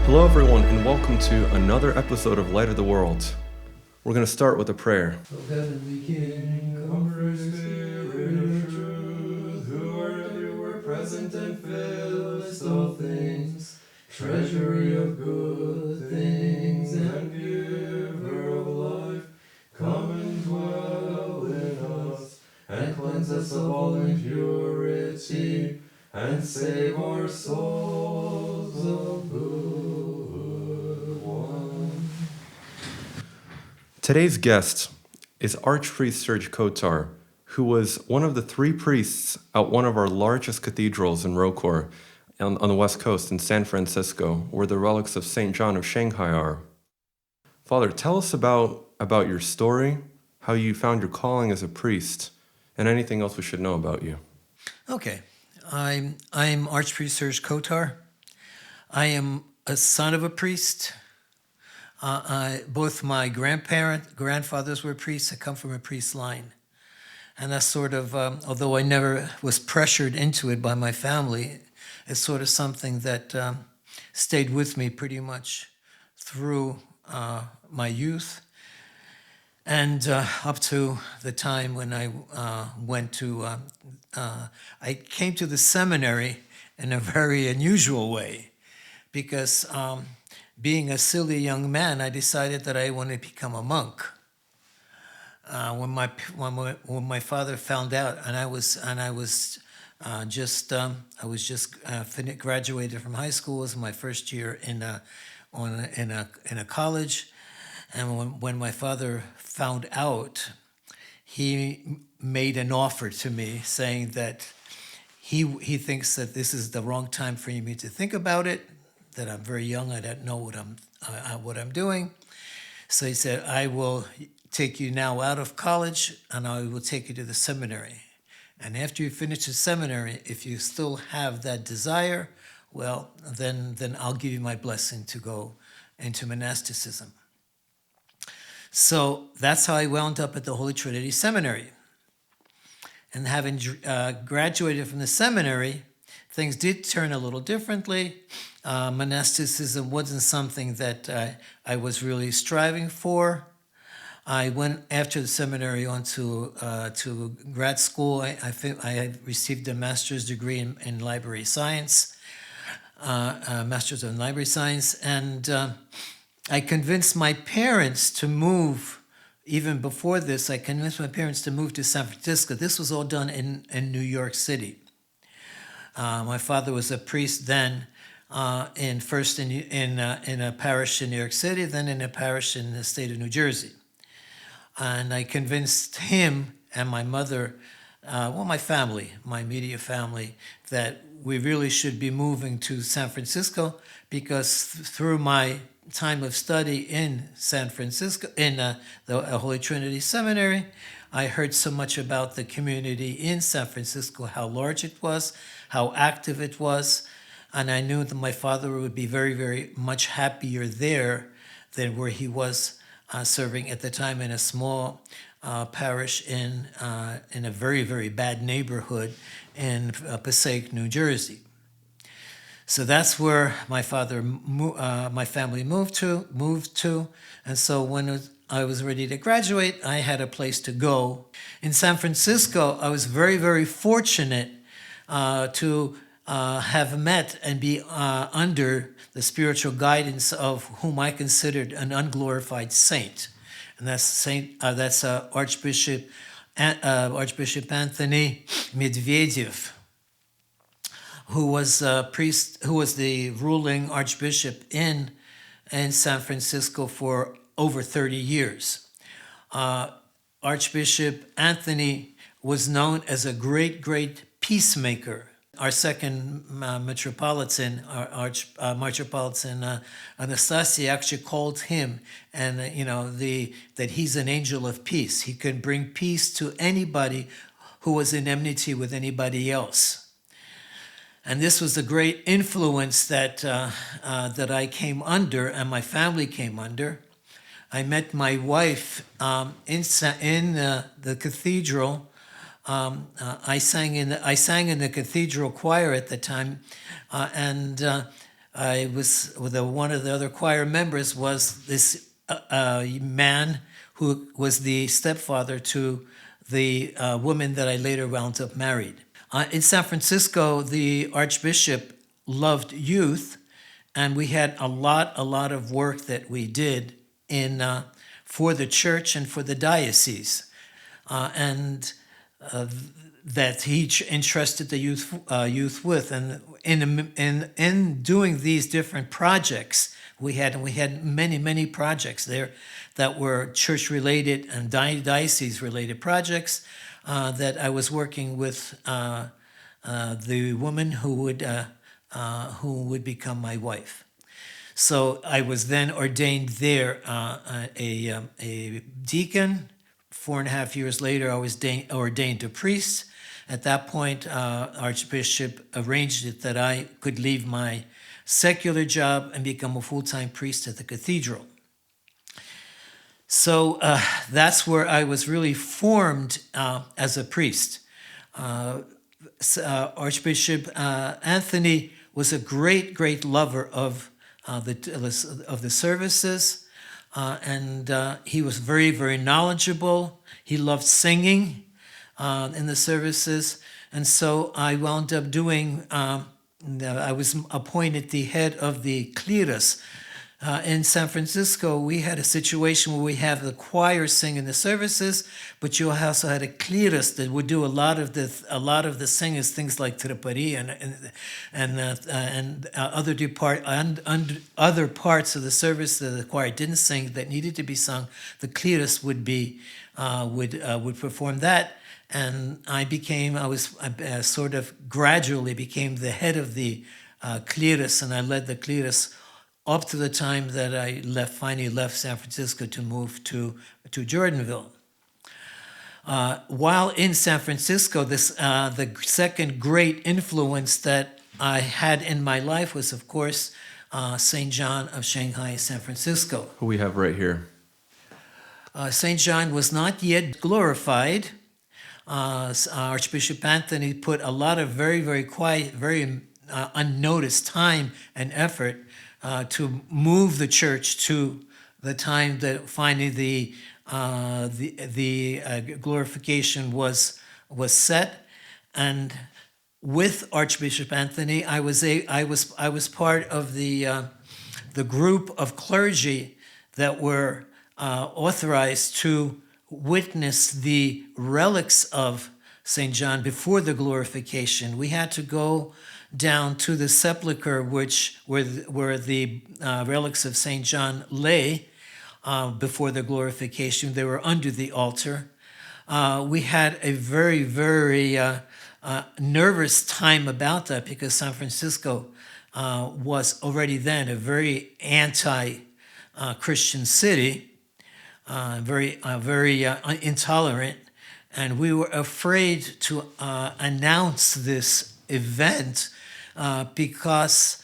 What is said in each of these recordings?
Hello, everyone, and welcome to another episode of Light of the World. We're going to start with a prayer. O heavenly King, Comforter, Spirit of truth, who are everywhere present and fillest all things, treasury of good things and giver of life, come and dwell in us, and cleanse us of all impurity, and save our souls, O good one. Today's guest is Archpriest Serge Kotar, who was one of the three priests at one of our largest cathedrals in Rokor on the West Coast in San Francisco, where the relics of St. John of Shanghai are. Father, tell us about your story, how you found your calling as a priest, and anything else we should know about you. Okay, I'm Archpriest Serge Kotar. I am a son of a priest. Both my grandfathers were priests. I come from a priest line. And that's sort of, although I never was pressured into it by my family, it's sort of something that stayed with me pretty much through my youth and up to the time when I I came to the seminary in a very unusual way because being a silly young man, I decided that I wanted to become a monk. When my father found out, and I was just graduated from high school. It was my first year in a college, and when my father found out, he made an offer to me saying that he thinks that this is the wrong time for me to think about it, that I'm very young, I don't know what I'm doing. So he said, I will take you now out of college and I will take you to the seminary. And after you finish the seminary, if you still have that desire, well, then I'll give you my blessing to go into monasticism. So that's how I wound up at the Holy Trinity Seminary. And having graduated from the seminary, things did turn a little differently. Monasticism wasn't something that I was really striving for. I went after the seminary on to grad school. I received a master's degree in library science, master's in library science, and I convinced my parents to move. Even before this, I convinced my parents to move to San Francisco. This was all done in New York City. My father was a priest then, in a parish in New York City, then in a parish in the state of New Jersey. And I convinced him and my mother, my family, my immediate family, that we really should be moving to San Francisco because through my time of study in San Francisco, in the Holy Trinity Seminary, I heard so much about the community in San Francisco, how large it was, how active it was, and I knew that my father would be very, very much happier there than where he was serving at the time in a small parish in a very, very bad neighborhood in Passaic, New Jersey. So that's where my family moved to, and so when I was ready to graduate, I had a place to go. In San Francisco, I was very, very fortunate to have met and be under the spiritual guidance of whom I considered an unglorified saint, and that's Archbishop Anthony Medvedev, who was a priest, who was the ruling archbishop in San Francisco for over 30 years. Archbishop Anthony was known as a great, great peacemaker. Our second metropolitan, Metropolitan Anastasia, actually called him, and that he's an angel of peace. He can bring peace to anybody who was in enmity with anybody else. And this was a great influence that I came under, and my family came under. I met my wife in the cathedral. I sang in the cathedral choir at the time, and I was one of the other choir members was this man who was the stepfather to the woman that I later wound up married. In San Francisco, the Archbishop loved youth, and we had a lot of work that we did in for the church and for the diocese, and that he entrusted the youth with. And in doing these different projects, we had many projects there that were church related and diocese related projects that I was working with the woman who would become my wife. So I was then ordained there a deacon. 4.5 years later, I was ordained a priest. At that point, Archbishop arranged it that I could leave my secular job and become a full-time priest at the cathedral. So that's where I was really formed as a priest. Archbishop Anthony was a great lover of the services, and he was very knowledgeable. He loved singing in the services, and so I wound up doing. I was appointed the head of the cleros. In San Francisco, we had a situation where we have the choir sing in the services, but you also had a cleros that would do a lot of the singers, things like Tripari and other parts of the service that the choir didn't sing that needed to be sung. The cleros would perform that, and I sort of gradually became the head of the cleros, and I led the cleros up to the time that I finally left San Francisco to move to Jordanville. While in San Francisco, the second great influence that I had in my life was, of course, St. John of Shanghai, San Francisco. Who we have right here. St. John was not yet glorified. Archbishop Anthony put a lot of very quiet, very unnoticed time and effort to move the church to the time that finally the glorification was set. And with Archbishop Anthony, I was part of the group of clergy that were authorized to witness the relics of St. John before the glorification. We had to go down to the sepulchre, where the relics of St. John lay before the glorification. They were under the altar. We had a very nervous time about that because San Francisco was already then a very anti-Christian city, very intolerant, and we were afraid to announce this event because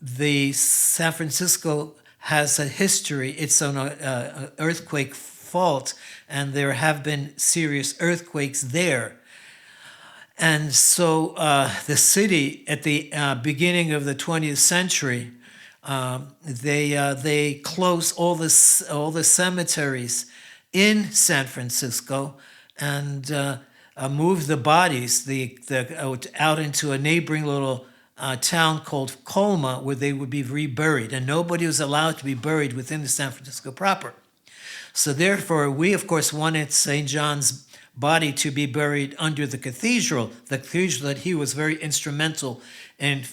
the San Francisco has a history. It's on an earthquake fault, and there have been serious earthquakes there. And so the city at the beginning of the 20th century, they closed all the cemeteries in San Francisco and moved the bodies out into a neighboring little town called Colma, where they would be reburied, and nobody was allowed to be buried within the San Francisco proper. So therefore, we of course wanted St. John's body to be buried under the cathedral that he was very instrumental in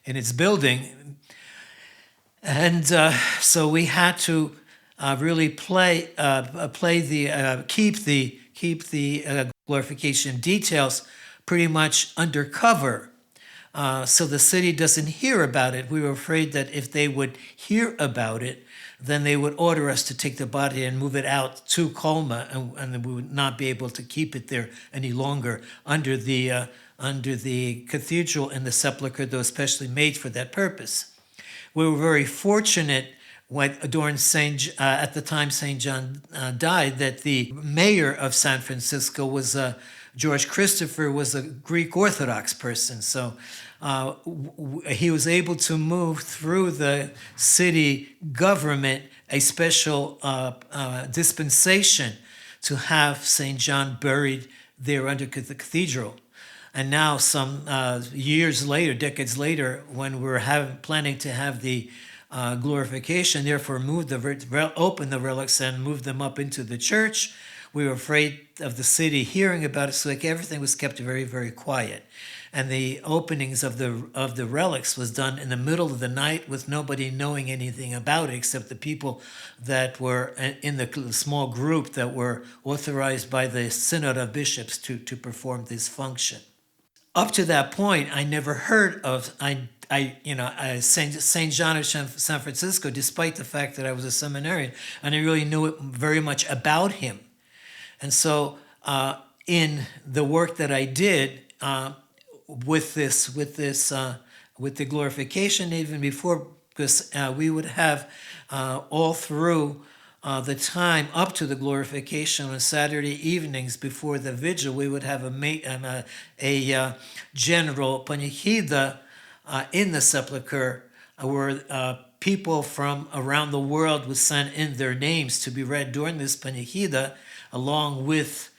its building, and so we had to really keep the glorification details pretty much undercover, so the city doesn't hear about it. We were afraid that if they would hear about it, then they would order us to take the body and move it out to Colma, and we would not be able to keep it there any longer under the cathedral and the sepulchre that was specially made for that purpose. We were very fortunate at the time St. John died, that the mayor of San Francisco was George Christopher was a Greek Orthodox person, so he was able to move through the city government a special dispensation to have St. John buried there under the cathedral. And now, some years later, decades later, when we're planning to have the glorification, therefore open the relics and move them up into the church, we were afraid of the city hearing about it, so like everything was kept very, very quiet. And the openings of the relics was done in the middle of the night with nobody knowing anything about it except the people that were in the small group that were authorized by the Synod of Bishops to perform this function. Up to that point, I never heard of Saint John of San Francisco, despite the fact that I was a seminarian, and I really knew very much about him. And so, in the work that I did with the glorification, even before, because we would have all through the time up to the glorification on Saturday evenings before the vigil, we would have a general panichida in the sepulcher where people from around the world would send in their names to be read during this panichida along with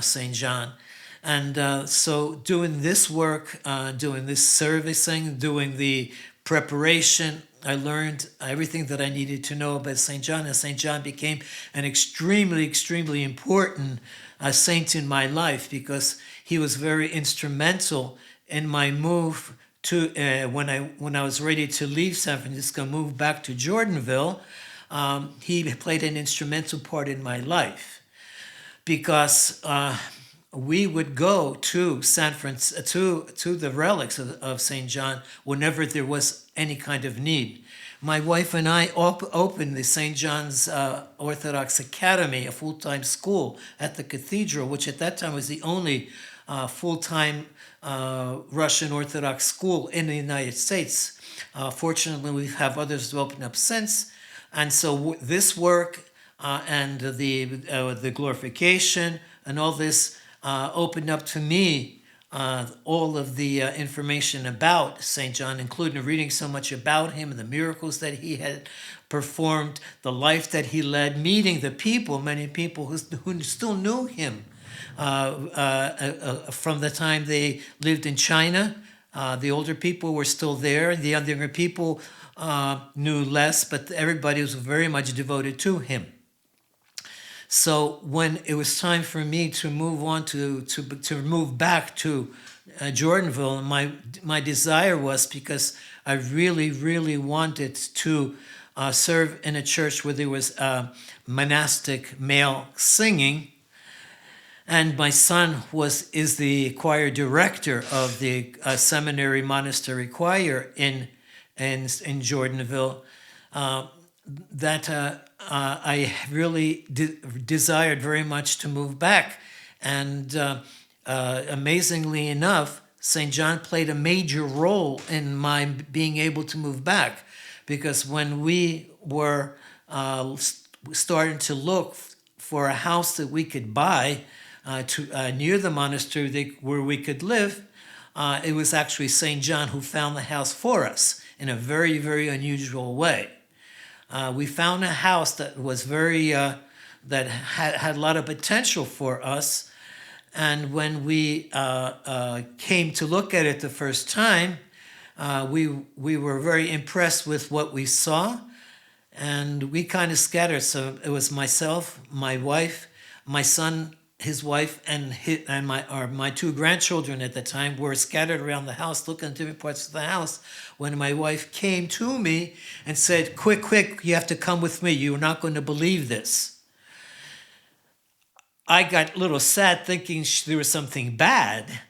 St. John. And so doing this work, doing this servicing, doing the preparation, I learned everything that I needed to know about St. John, and St. John became an extremely, extremely important saint in my life because he was very instrumental in my move to, when I was ready to leave San Francisco, move back to Jordanville. He played an instrumental part in my life because we would go to San Francisco, to the relics of St. John whenever there was any kind of need. My wife and I opened the St. John's Orthodox Academy, a full-time school at the cathedral, which at that time was the only full-time Russian Orthodox school in the United States. Fortunately, we have others to open up since. And so this work and the glorification and all this opened up to me all of the information about St. John, including reading so much about him and the miracles that he had performed, the life that he led, meeting the people, many people who still knew him from the time they lived in China. The older people were still there. The younger people knew less, but everybody was very much devoted to him. So when it was time for me to move on to move back to Jordanville, my desire was, because I really, really wanted to serve in a church where there was monastic male singing, and my son is the choir director of the seminary monastery choir in Jordanville. I really desired very much to move back. And amazingly enough, St. John played a major role in my being able to move back, because when we were starting to look for a house that we could buy near the monastery where we could live, it was actually St. John who found the house for us in a very, very unusual way. We found a house that was that had a lot of potential for us. And when we came to look at it the first time, we were very impressed with what we saw, and we kind of scattered. So it was myself, my wife, my son, his wife, and my two grandchildren at the time were scattered around the house, looking at different parts of the house, when my wife came to me and said, quick, you have to come with me. You're not going to believe this. I got a little sad, thinking there was something bad.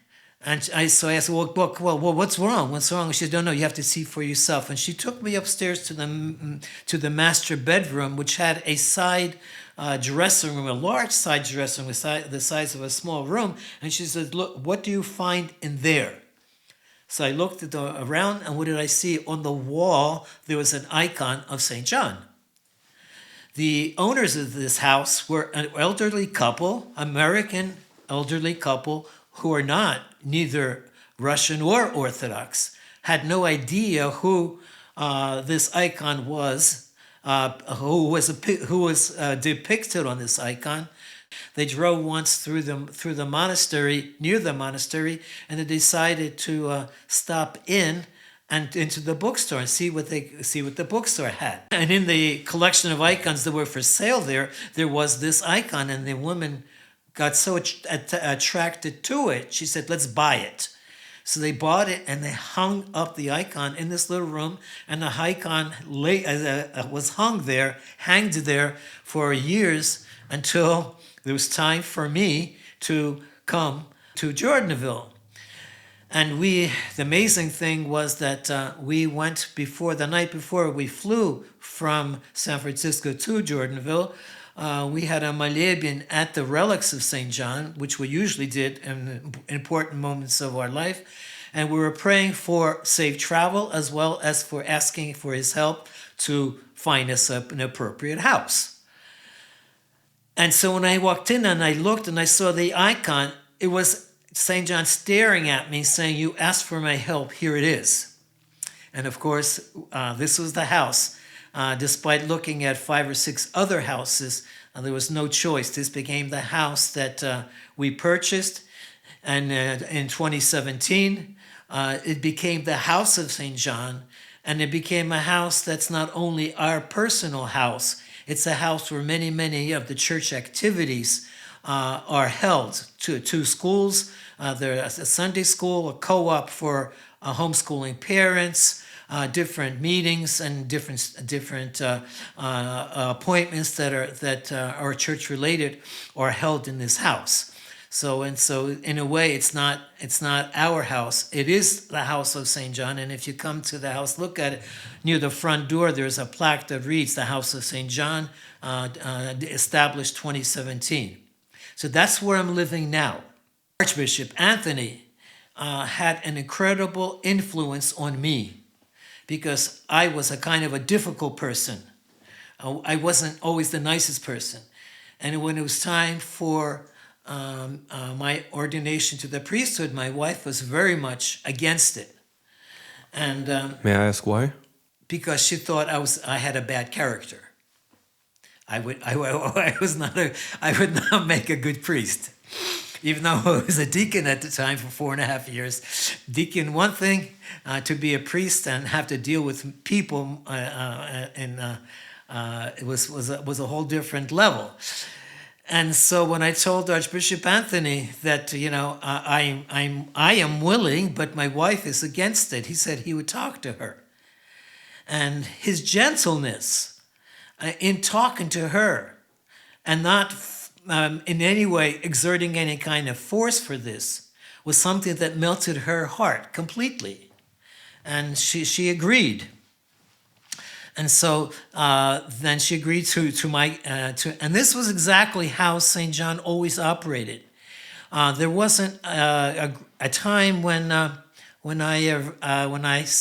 And so I asked, well, what's wrong? What's wrong? She said, no, you have to see for yourself. And she took me upstairs to the master bedroom, which had a side dressing room, a large side dressing room, the size of a small room. And she said, look, what do you find in there? So I looked around, and what did I see? On the wall, there was an icon of St. John. The owners of this house were an elderly couple, American elderly couple who are neither Russian or Orthodox, had no idea who this icon was, who was depicted on this icon. They drove once through the monastery, near the monastery, and they decided to stop into the bookstore and see what the bookstore had. And in the collection of icons that were for sale there was this icon, and the woman got so attracted to it, she said, "Let's buy it." So they bought it and they hung up the icon in this little room, and the icon was hanged there for years until there was time for me to come to Jordanville. And the amazing thing was that we went the night before we flew from San Francisco to Jordanville, we had a malebin at the relics of St. John, which we usually did in important moments of our life. And we were praying for safe travel as well as for asking for his help to find us an appropriate house. And so when I walked in and I looked and I saw the icon, it was St. John staring at me saying, "You asked for my help, here it is." And of course, this was the house. Despite looking at 5 or 6 other houses, there was no choice. This became the house that we purchased. And in 2017, it became the house of St. John. And it became a house that's not only our personal house, it's a house where many, many of the church activities are held. Two schools, there's a Sunday school, a co-op for homeschooling parents, different meetings and different appointments that are church related are held in this house. So in a way, it's not our house. It is the house of St. John. And if you come to the house, look at it near the front door. There's a plaque that reads "The House of St. John, established 2017." So that's where I'm living now. Archbishop Anthony had an incredible influence on me, because I was a kind of a difficult person. I wasn't always the nicest person. And when it was time for my ordination to the priesthood, my wife was very much against it. And May I ask why? because she thought I had a bad character. I would not make a good priest. Even though I was a deacon at the time for 4.5 years. Deacon, one thing, to be a priest and have to deal with people, it was a whole different level. And so when I told Archbishop Anthony that, I am willing, but my wife is against it, he said he would talk to her. And his gentleness in talking to her and not in any way exerting any kind of force for this was something that melted her heart completely. And she agreed. And so then she agreed to my, and this was exactly how St. John always operated. There wasn't a time when I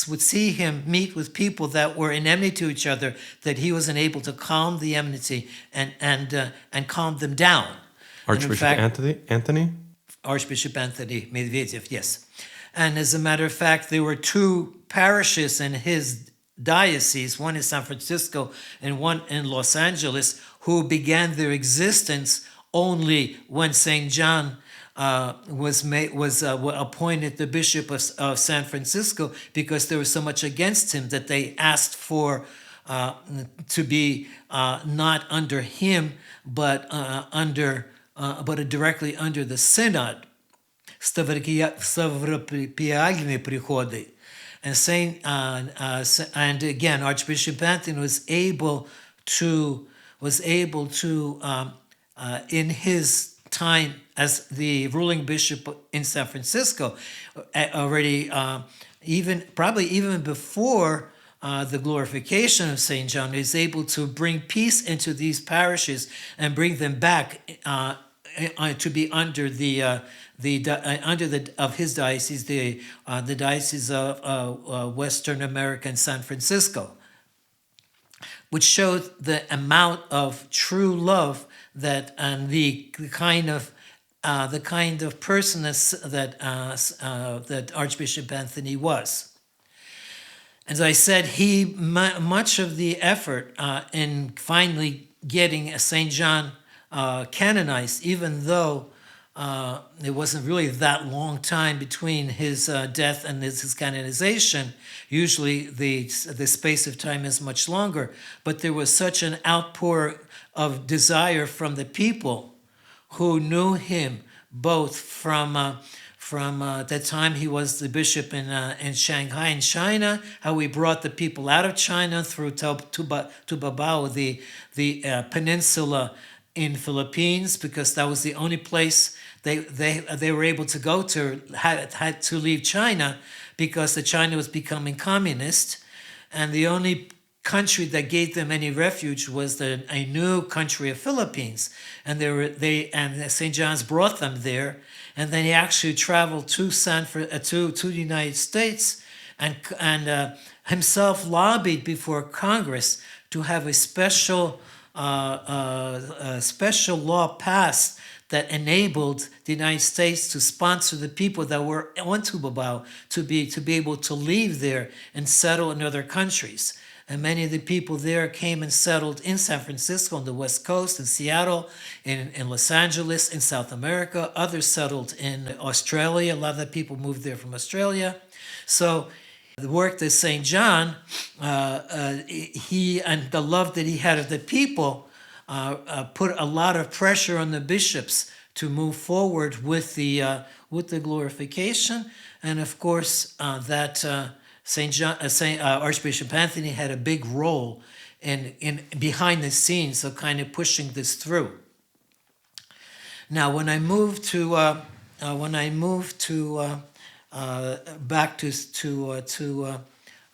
would see him meet with people that were in enmity to each other, that he wasn't able to calm the enmity and calm them down. Archbishop Anthony? Archbishop Anthony Medvedev, yes. And as a matter of fact, there were 2 parishes in his diocese, one in San Francisco and one in Los Angeles, who began their existence only when St. John was appointed the bishop of San Francisco, because there was so much against him that they asked for to be not under him, but directly under the synod. Stavropиальные приходы. And again, Archbishop Anthony was able to in his time as the ruling bishop in San Francisco, already even before the glorification of St. John, is able to bring peace into these parishes and bring them back to be under of his diocese, the diocese of Western America and San Francisco, which showed the amount of true love that and the kind of the kind of person that Archbishop Anthony was. As I said, much of the effort in finally getting St. John canonized, even though it wasn't really that long time between his death and his canonization. Usually the space of time is much longer, but there was such an outpour of desire from the people who knew him, both from the time he was the bishop in Shanghai in China, how he brought the people out of China through to Babao, the peninsula in Philippines, because that was the only place they were able to go to, had to leave China because the China was becoming communist, and the only country that gave them any refuge was a new country of Philippines, and St. John's brought them there, and then he actually traveled to the United States, and himself lobbied before Congress to have a special law passed that enabled the United States to sponsor the people that were on Tubabao to be able to leave there and settle in other countries. And many of the people there came and settled in San Francisco on the West Coast, in Seattle, in Los Angeles, in South America. Others settled in Australia. A lot of the people moved there from Australia. So the work that St. John, he and the love that he had of the people put a lot of pressure on the bishops to move forward with the glorification. And of course, Archbishop Anthony had a big role in behind the scenes, so kind of pushing this through. Now, when I moved back to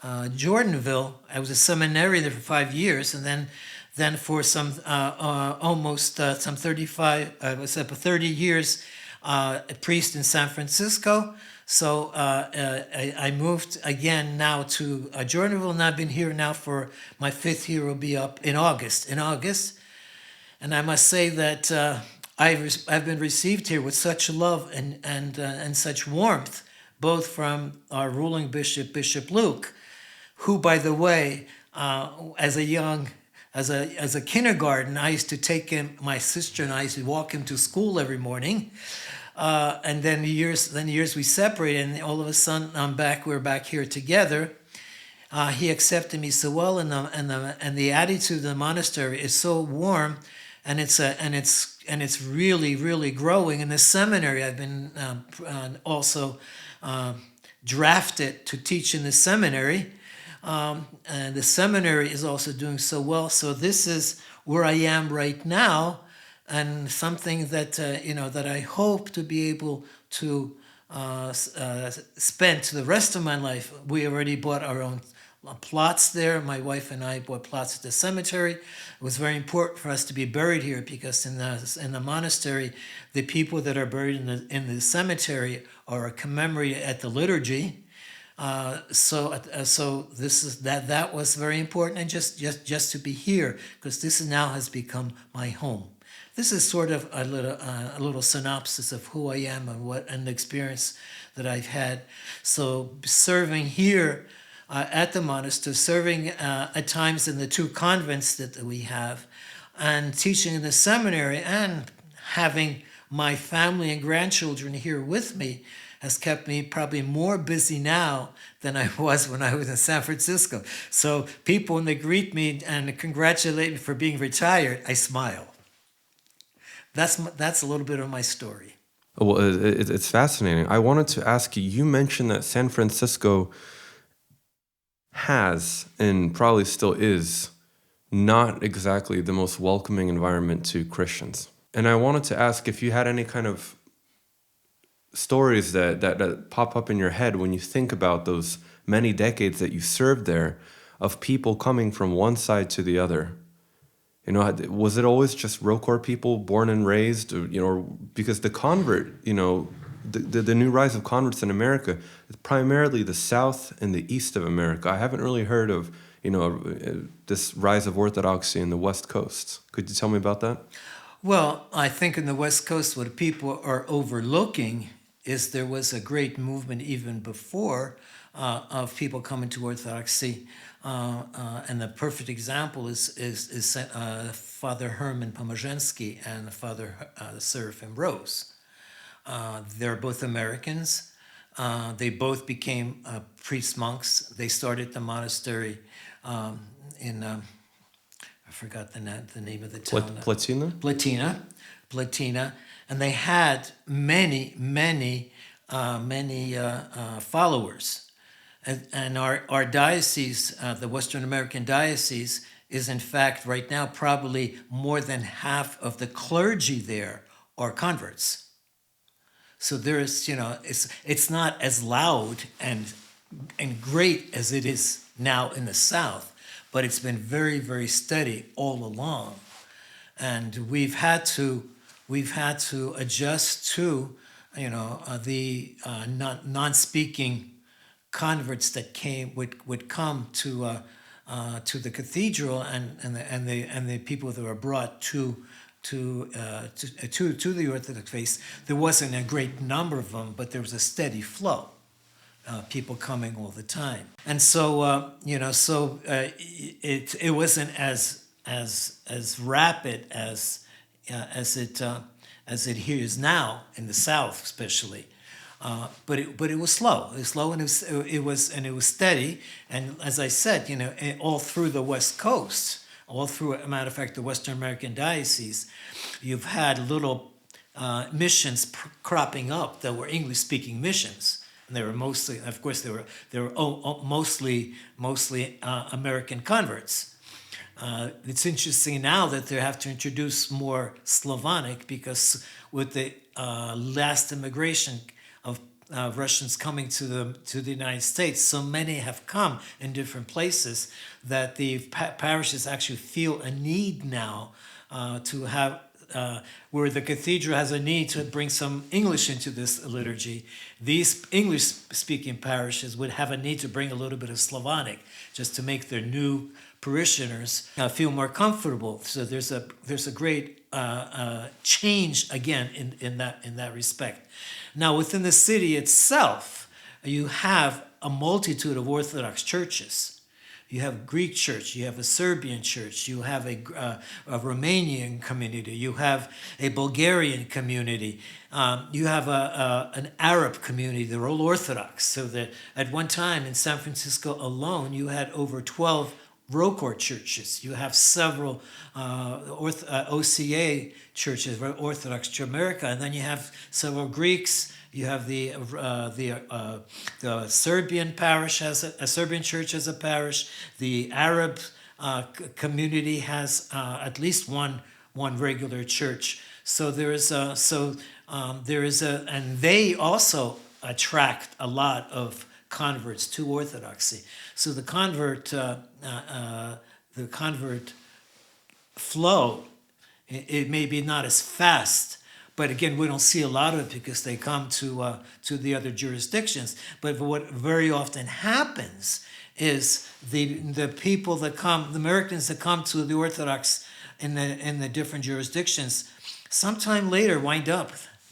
Jordanville, I was a seminary there for 5 years, and then for some almost some 30 years, a priest in San Francisco. So I moved again now to Jordanville, and I've been here now for my 5th year. Will be up in August. And I must say that I've been received here with such love and such warmth, both from our ruling bishop, Bishop Luke, who, by the way, as a kindergarten, I used to take him, my sister and I used to walk him to school every morning. And then the years we separated, and all of a sudden we're back here together. He accepted me so well, and the attitude of the monastery is so warm, and it's really, really growing. In the seminary, I've been also drafted to teach in the seminary. And the seminary is also doing so well. So this is where I am right now, and something that that I hope to be able to spend the rest of my life. We already bought our own plots there. My wife and I bought plots at the cemetery. It was very important for us to be buried here, because in the monastery, the people that are buried in the cemetery are commemorated at the liturgy. So this is that was very important, and just to be here, because this now has become my home. This is sort of a little synopsis of who I am and the experience that I've had. So serving here at the monastery, serving at times in the 2 convents that we have, and teaching in the seminary, and having my family and grandchildren here with me has kept me probably more busy now than I was when I was in San Francisco. So people, when they greet me and congratulate me for being retired, I smile. That's a little bit of my story. Well, it's fascinating. I wanted to ask you, you mentioned that San Francisco has, and probably still is, not exactly the most welcoming environment to Christians. And I wanted to ask if you had any kind of stories that pop up in your head when you think about those many decades that you served there, of people coming from one side to the other. Was it always just ROCOR people born and raised, because the convert, the new rise of converts in America is primarily the South and the East of America. I haven't really heard of, this rise of Orthodoxy in the West Coast. Could you tell me about that? Well, I think in the West Coast, what people are overlooking is there was a great movement even before of people coming to Orthodoxy, and the perfect example is Father Herman Pomazhansky and Father Seraphim Rose. They're both Americans. They both became priest monks. They started the monastery in I forgot the name of the town. Platina? Platina, and they had many followers. And our diocese, the Western American diocese, is in fact right now probably more than half of the clergy there are converts. So there is, it's not as loud and great as it is now in the South, but it's been very steady all along, and we've had to adjust to, the non-speaking converts that would come to the cathedral, and the people that were brought to the Orthodox faith. There wasn't a great number of them, but there was a steady flow. People coming all the time, and so it wasn't as rapid as it here is now in the South, especially. But it was slow. It was slow, and it was steady. And as I said, all through the West Coast, all through, as a matter of fact, the Western American diocese, you've had little missions cropping up that were English-speaking missions. And they were mostly, of course, they were mostly American converts. It's interesting now that they have to introduce more Slavonic, because with the last immigration of Russians coming to the United States, so many have come in different places that the parishes actually feel a need now to have. Where the cathedral has a need to bring some English into this liturgy, these English-speaking parishes would have a need to bring a little bit of Slavonic, just to make their new parishioners feel more comfortable. So there's a great change again in that respect. Now, within the city itself, you have a multitude of Orthodox churches. You have Greek church, you have a Serbian church, you have a Romanian community, you have a Bulgarian community, you have an Arab community. They're all Orthodox. So that at one time in San Francisco alone, you had over 12 ROCOR churches. You have several OCA churches, Orthodox Church America, and then you have several Greeks. You have the Serbian parish has a Serbian church as a parish. The Arab community has at least one regular church. So and they also attract a lot of converts to Orthodoxy. So the convert flow, it may be not as fast. But again, we don't see a lot of it because they come to the other jurisdictions. But what very often happens is the people that come, the Americans that come to the Orthodox in the different jurisdictions, sometime later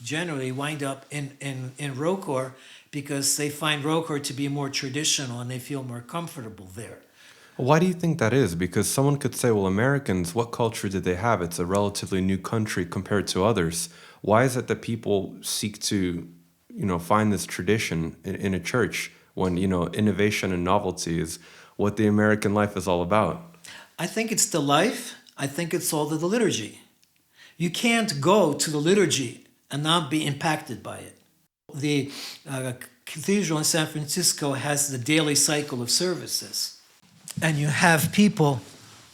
generally wind up in ROCOR, because they find ROCOR to be more traditional and they feel more comfortable there. Why do you think that is? Because someone could say, well, Americans, what culture did they have? It's a relatively new country compared to others. Why is it that people seek to, find this tradition in a church when, innovation and novelty is what the American life is all about? I think it's the life. I think it's all the liturgy. You can't go to the liturgy and not be impacted by it. The cathedral in San Francisco has the daily cycle of services. And you have people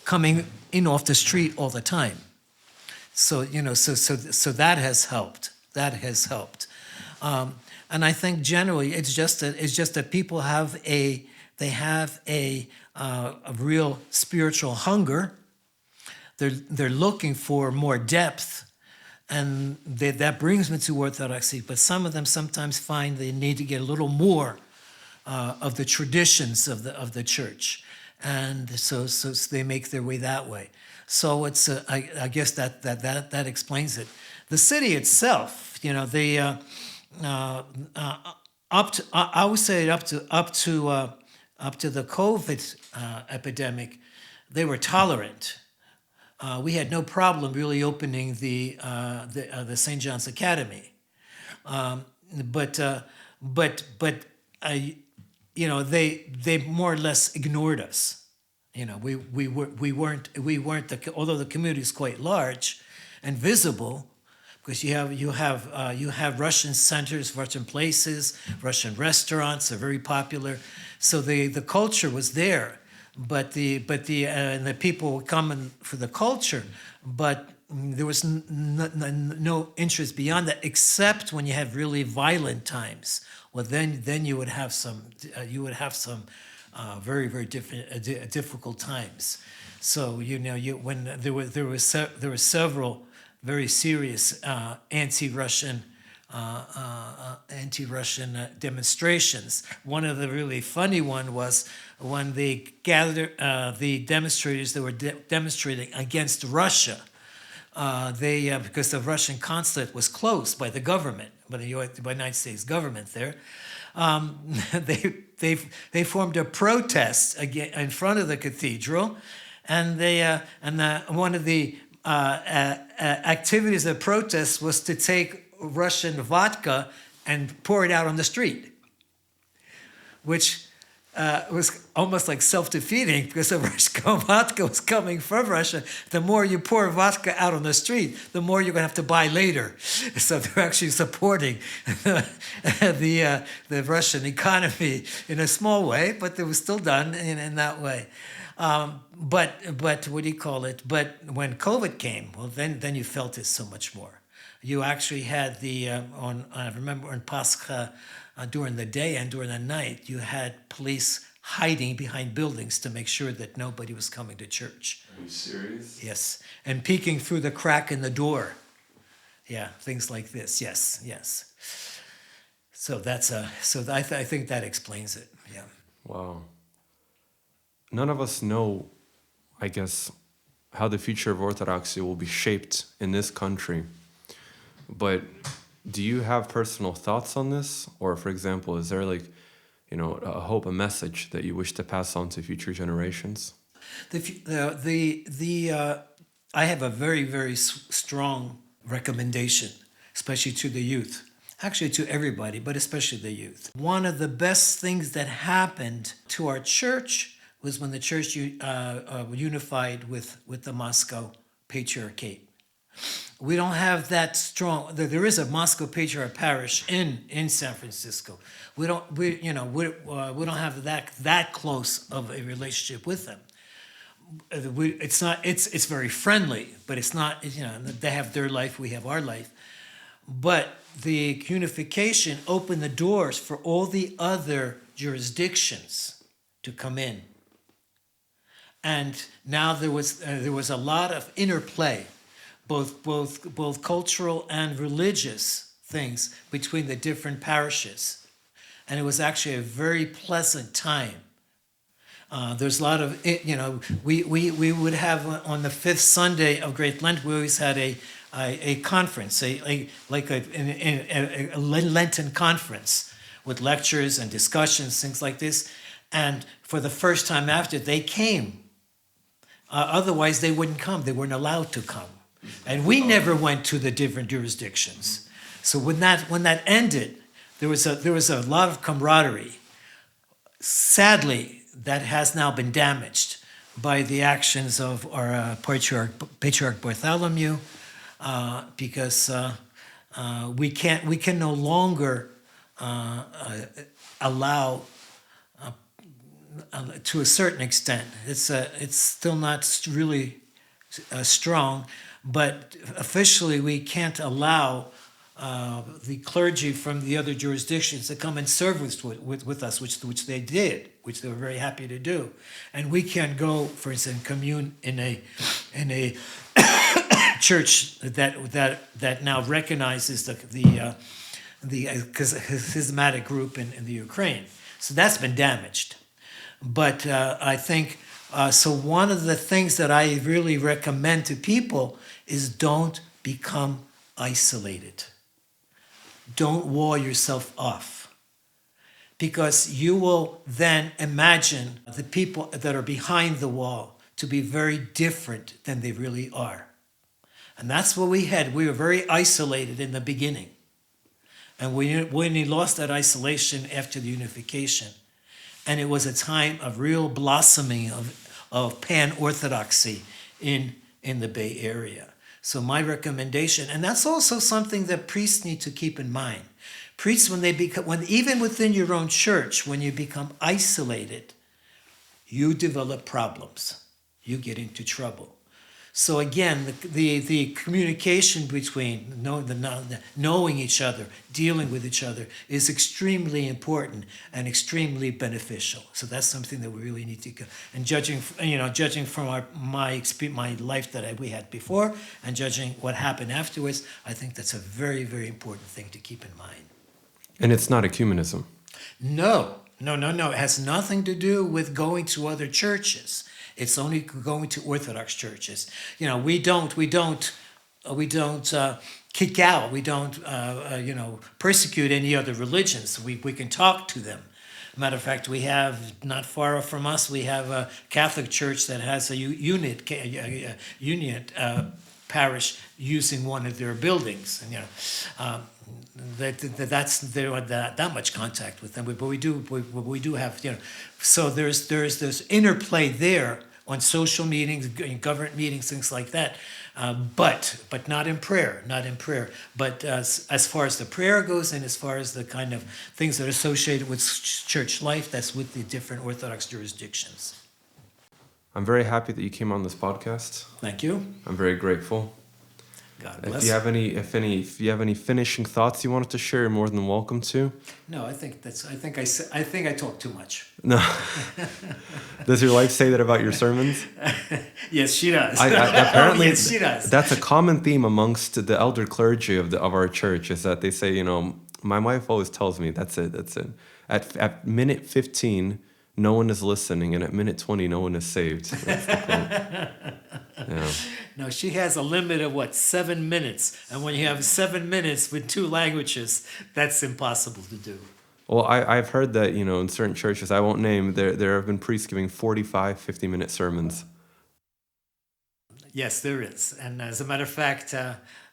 coming in off the street all the time. So, so that has helped. That has helped. And I think generally it's just that people have a real spiritual hunger. They're looking for more depth, and that brings me to Orthodoxy. But some of them sometimes find they need to get a little more of the traditions of the church. And so they make their way that way. So it's I guess that explains it. The city itself, up to I would say up to the COVID epidemic, they were tolerant. We had no problem really opening the St. John's Academy, but they more or less ignored us. We weren't although the community is quite large and visible, because you have Russian centers, Russian places, Russian restaurants are very popular, so the culture was there, but the people were coming for the culture, but there was no interest beyond that, except when you have really violent times. Well, then you would have some very very difficult times. So when there were several very serious anti-Russian demonstrations. One of the really funny one was when they gathered the demonstrators that were demonstrating against Russia. Because the Russian consulate was closed by the government, by the United States government there, they formed a protest again in front of the cathedral, and one of the activities of the protest was to take Russian vodka and pour it out on the street, which was almost like self-defeating, because the Russian vodka was coming from Russia. The more you pour vodka out on the street, the more you're going to have to buy later. So they're actually supporting the Russian economy in a small way, but it was still done in that way. But what do you call it? But when COVID came, well, then you felt it so much more. You actually had I remember on Pascha, during the day and during the night, you had police hiding behind buildings to make sure that nobody was coming to church. Are you serious? Yes, and peeking through the crack in the door. Yeah, things like this. Yes. So I think that explains it. Yeah. Wow. None of us know, I guess, how the future of Orthodoxy will be shaped in this country. But do you have personal thoughts on this? Or, for example, is there a hope, a message that you wish to pass on to future generations? I have a very, very strong recommendation, especially to the youth. Actually, to everybody, but especially the youth. One of the best things that happened to our church was when the church unified with the Moscow Patriarchate. We don't have that strong. There is a Moscow Patriarch parish in San Francisco. We don't have that close of a relationship with them. It's very friendly, but it's not. They have their life, we have our life. But the unification opened the doors for all the other jurisdictions to come in, and now there was a lot of interplay, both cultural and religious things between the different parishes, and it was actually a very pleasant time. There's a lot of we would have on the fifth Sunday of Great Lent, we always had a conference, a Lenten conference with lectures and discussions, things like this. And for the first time after, they came. Otherwise, they wouldn't come. They weren't allowed to come. And we never went to the different jurisdictions. So when that ended, there was a lot of camaraderie. Sadly, that has now been damaged by the actions of our Patriarch Bartholomew, because we can no longer allow, to a certain extent, it's still not really strong, but officially we can't allow the clergy from the other jurisdictions to come and serve with us, which they did, which they were very happy to do, and we can't go, for instance, commune in a church that now recognizes the schismatic group in the Ukraine. So that's been damaged. But I think So one of the things that I really recommend to people is don't become isolated. Don't wall yourself off, because you will then imagine the people that are behind the wall to be very different than they really are. And that's what we had. We were very isolated in the beginning. And when we lost that isolation after the unification, and it was a time of real blossoming of pan-Orthodoxy in the Bay Area. So my recommendation, and that's also something that priests need to keep in mind. Priests, even within your own church, when you become isolated, you develop problems. You get into trouble. So again, the communication between knowing each other, dealing with each other, is extremely important and extremely beneficial. So that's something that we really need to. And judging from my life that we had before, and judging what happened afterwards, I think that's a very, very important thing to keep in mind. And it's not ecumenism. No. It has nothing to do with going to other churches. It's only going to Orthodox churches. We don't kick out. We don't persecute any other religions. We can talk to them. Matter of fact, we have not far from us. We have a Catholic church that has a union parish using one of their buildings, and that's there are that much contact with them. But we do have So there's this interplay there on social meetings, government meetings, things like that. But not in prayer, But as far as the prayer goes, and as far as the kind of things that are associated with church life, that's with the different Orthodox jurisdictions. I'm very happy that you came on this podcast. Thank you. I'm very grateful. God bless. If you have any finishing thoughts you wanted to share, you're more than welcome to. No, I think I talk too much. No. Does your wife say that about your sermons? Yes, she does. Apparently, yes, she does. That's a common theme amongst the elder clergy of our church, is that they say, my wife always tells me, that's it. At minute 15, no one is listening, and at minute 20, no one is saved. That's the quote. Yeah. No, she has a limit of 7 minutes, and when you have 7 minutes with 2 languages, that's impossible to do. Well, I've heard that, in certain churches, I won't name, there have been priests giving 45, 50-minute sermons. Yes, there is. And as a matter of fact,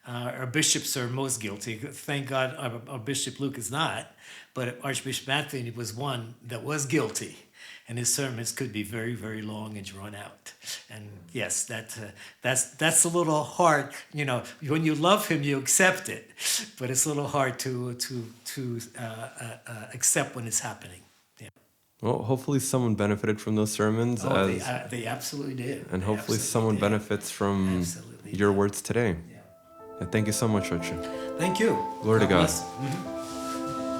our bishops are most guilty. Thank God our Bishop Luke is not, but Archbishop Anthony was one that was guilty. And his sermons could be very, very long and drawn out. And yes, that's a little hard. When you love him, you accept it, but it's a little hard to accept when it's happening. Yeah. Well, hopefully someone benefited from those sermons. They absolutely did. And hopefully someone benefits from your words today. Yeah. Thank you so much, Archie. Thank you. Glory to God.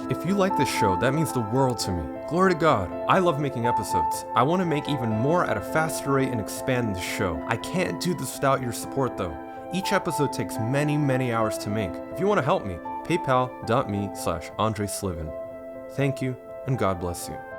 If you like this show, that means the world to me. Glory to God. I love making episodes. I want to make even more at a faster rate and expand the show. I can't do this without your support though. Each episode takes many, many hours to make. If you want to help me, paypal.me/Andre Slivin. Thank you, and God bless you.